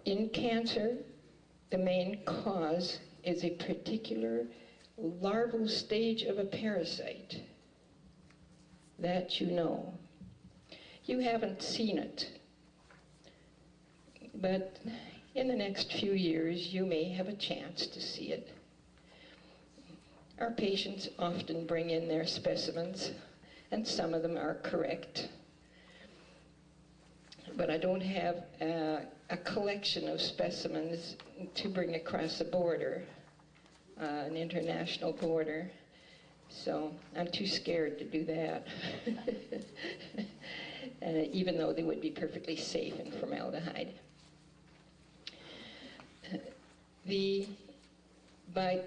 In cancer, the main cause is a particular larval stage of a parasite. That you know. You haven't seen it, but in the next few years you may have a chance to see it. Our patients often bring in their specimens, and some of them are correct. But I don't have a collection of specimens to bring across the border, an international border. So I'm too scared to do that, even though they would be perfectly safe in formaldehyde. By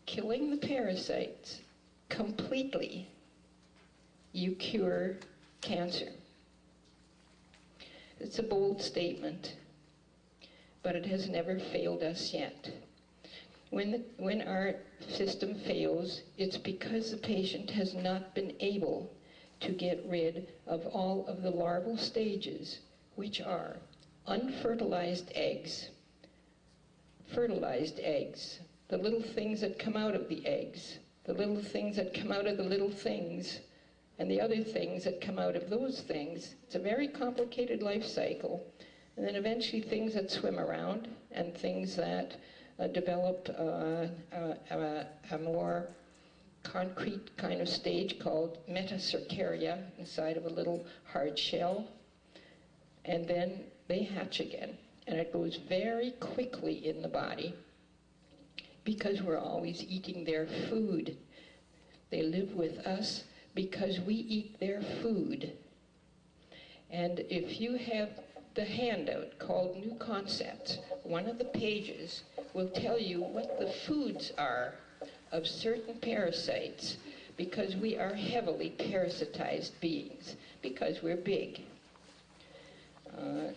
killing the parasites completely, you cure cancer. It's a bold statement, but it has never failed us yet. When our system fails, it's because the patient has not been able to get rid of all of the larval stages, which are unfertilized eggs, fertilized eggs, the little things that come out of the eggs, the little things that come out of the little things, and the other things that come out of those things. It's a very complicated life cycle. And then eventually things that swim around and things that develop a more concrete kind of stage called metacercaria inside of a little hard shell. And then they hatch again. And it goes very quickly in the body because we're always eating their food. They live with us because we eat their food. And if you have the handout called New Concepts, one of the pages will tell you what the foods are of certain parasites, because we are heavily parasitized beings, because we're big.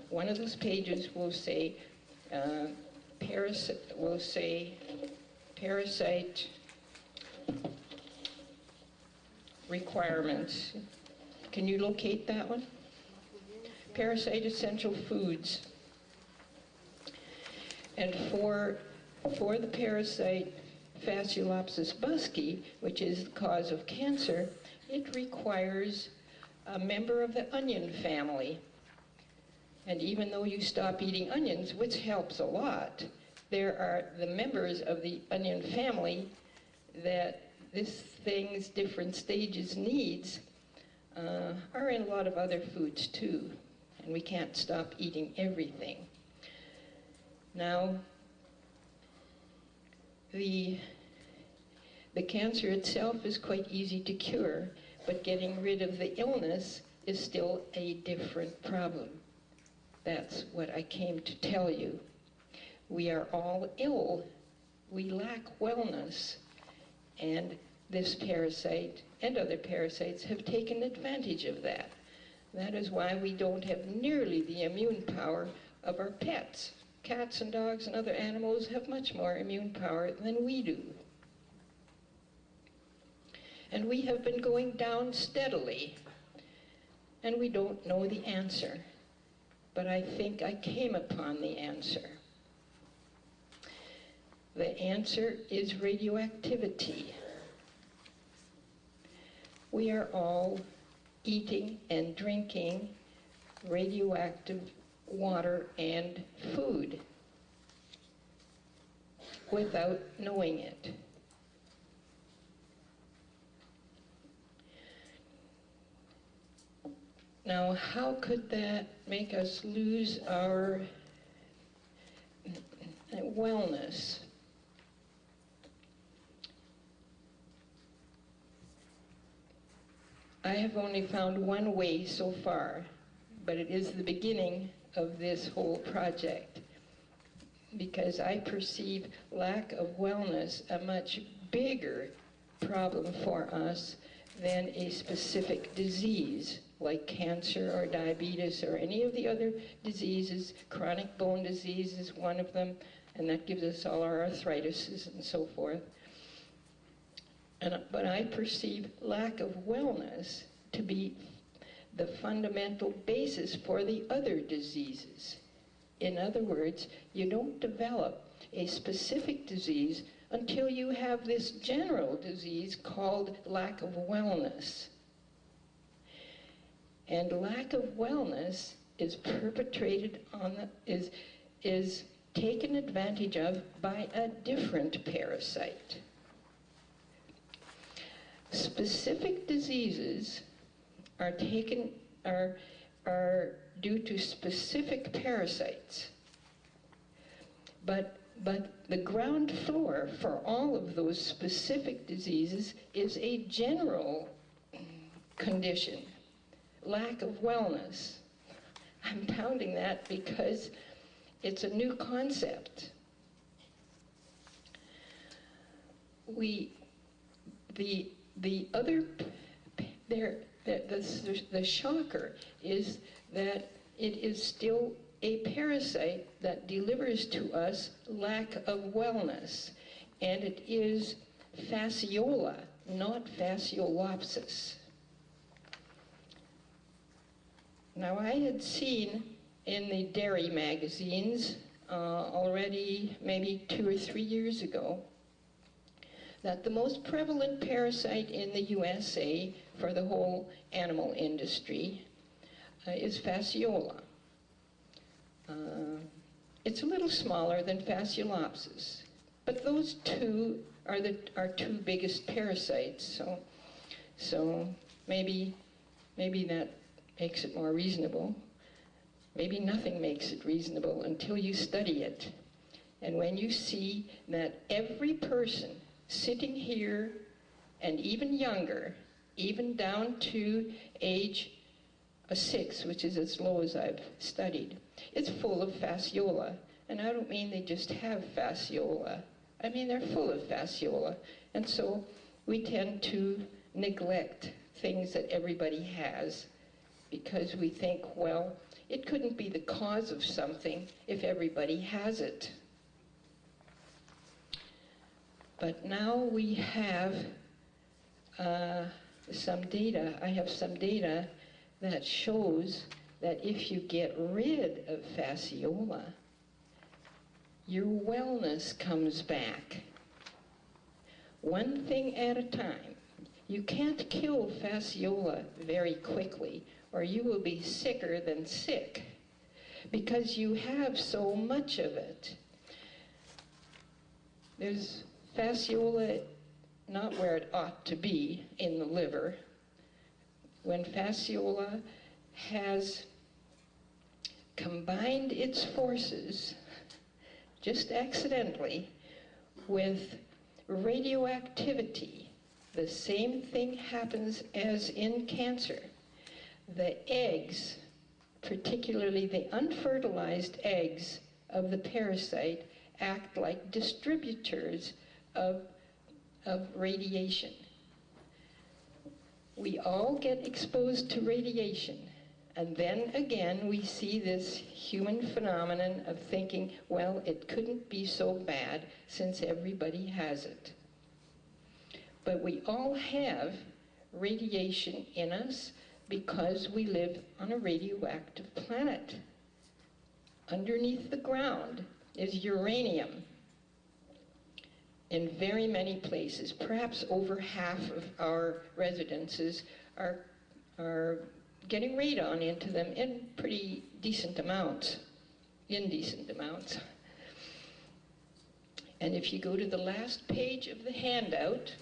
One of those pages will say parasite requirements. Can you locate that one? Parasite essential foods. And for the parasite Fasciolopsis busci, which is the cause of cancer, it requires a member of the onion family. And even though you stop eating onions, which helps a lot, there are the members of the onion family that this thing's different stages needs are in a lot of other foods too. And we can't stop eating everything. Now, the cancer itself is quite easy to cure, but getting rid of the illness is still a different problem. That's what I came to tell you. We are all ill. We lack wellness. And this parasite and other parasites have taken advantage of that. That is why we don't have nearly the immune power of our pets. Cats and dogs and other animals have much more immune power than we do. And we have been going down steadily, and we don't know the answer. But I think I came upon the answer. The answer is radioactivity. We are all eating and drinking radioactive water and food without knowing it. Now, how could that make us lose our wellness? I have only found one way so far, but it is the beginning of this whole project, because I perceive lack of wellness a much bigger problem for us than a specific disease like cancer or diabetes or any of the other diseases. Chronic bone disease is one of them, and that gives us all our arthritis and so forth. But I perceive lack of wellness to be the fundamental basis for the other diseases. In other words, you don't develop a specific disease until you have this general disease called lack of wellness. And lack of wellness is perpetrated on is taken advantage of by a different parasite. Specific diseases are due to specific parasites. But the ground floor for all of those specific diseases is a general condition, lack of wellness. I'm pounding that because it's a new concept. The shocker is that it is still a parasite that delivers to us lack of wellness, and it is fasciola, not fasciolopsis. Now, I had seen in the dairy magazines already maybe 2 or 3 years ago that the most prevalent parasite in the USA for the whole animal industry is fasciola. It's a little smaller than fasciolopsis, but those two are our two biggest parasites. So maybe that makes it more reasonable. Maybe nothing makes it reasonable until you study it. And when you see that every person sitting here, and even younger, even down to age 6, which is as low as I've studied, it's full of fasciola. And I don't mean they just have fasciola. I mean they're full of fasciola. And so we tend to neglect things that everybody has because we think, well, it couldn't be the cause of something if everybody has it. But now we have some data. I have some data that shows that if you get rid of fasciola, your wellness comes back. One thing at a time. You can't kill fasciola very quickly, or you will be sicker than sick, because you have so much of it. There's fasciola not where it ought to be, in the liver. When fasciola has combined its forces, just accidentally, with radioactivity, the same thing happens as in cancer. The eggs, particularly the unfertilized eggs of the parasite, act like distributors of radiation. We all get exposed to radiation, and then again we see this human phenomenon of thinking, well, it couldn't be so bad since everybody has it. But we all have radiation in us because we live on a radioactive planet. Underneath the ground is uranium in very many places. Perhaps over half of our residences are getting radon into them in pretty decent amounts, indecent amounts. And if you go to the last page of the handout,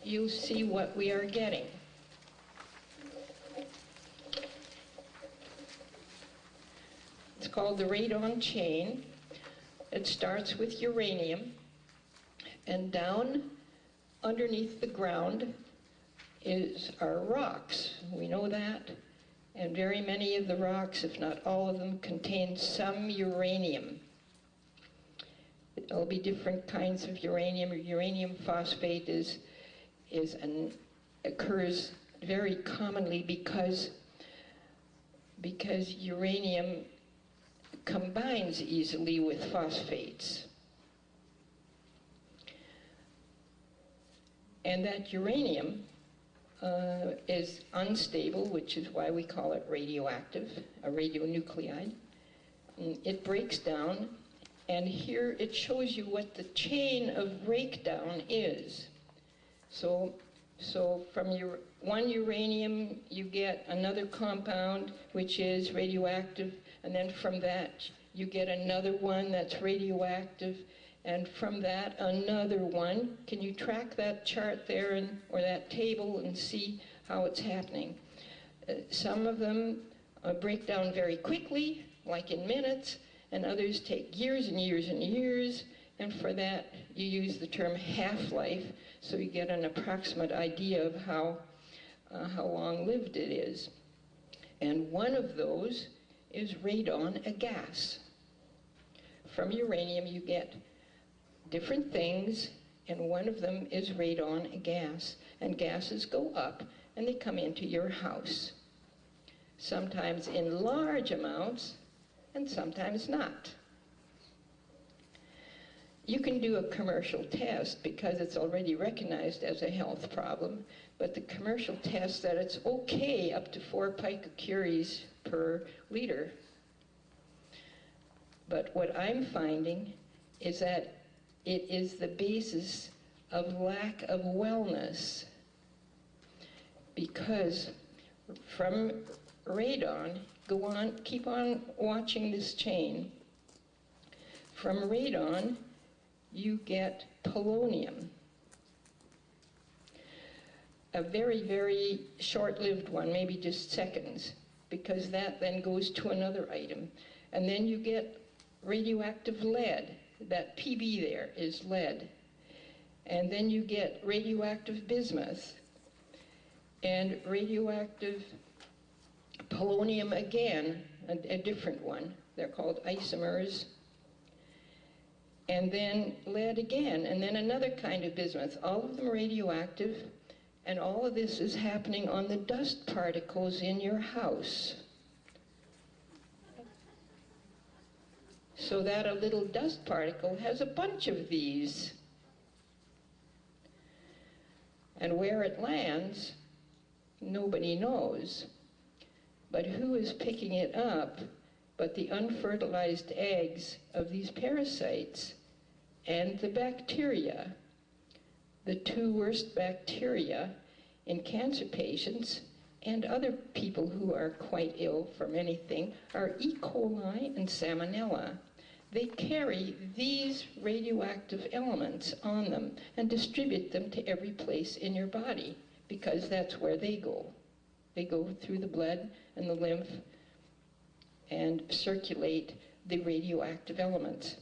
you'll see what we are getting. It's called the radon chain. It starts with uranium, and down underneath the ground are rocks. We know that. And very many of the rocks, if not all of them, contain some uranium. There'll be different kinds of uranium. Uranium phosphate occurs very commonly because uranium combines easily with phosphates. And that uranium is unstable, which is why we call it radioactive, a radionuclide. It breaks down, and here it shows you what the chain of breakdown is. So from your one uranium, you get another compound, which is radioactive, and then from that, you get another one that's radioactive, and from that, another one. Can you track that chart there, or that table, and see how it's happening? Some of them break down very quickly, like in minutes, and others take years and years and years, and for that, you use the term half-life, so you get an approximate idea of how long-lived it is. And one of those is radon, a gas. From uranium, you get different things, and one of them is radon, a gas. And gases go up, and they come into your house. Sometimes in large amounts, and sometimes not. You can do a commercial test because it's already recognized as a health problem, but the commercial test that it's okay up to 4 picocuries per liter. But what I'm finding is that it is the basis of lack of wellness, because from radon, keep on watching this chain. From radon, you get polonium, a very, very short-lived one, maybe just seconds, because that then goes to another item. And then you get radioactive lead. That PB there is lead. And then you get radioactive bismuth and radioactive polonium again, a different one. They're called isomers. And then lead again, and then another kind of bismuth. All of them radioactive, and all of this is happening on the dust particles in your house. So that a little dust particle has a bunch of these. And where it lands, nobody knows. But who is picking it up but the unfertilized eggs of these parasites and the bacteria? The 2 worst bacteria in cancer patients and other people who are quite ill from anything are E. coli and Salmonella. They carry these radioactive elements on them and distribute them to every place in your body, because that's where they go. They go through the blood and the lymph and circulate the radioactive elements.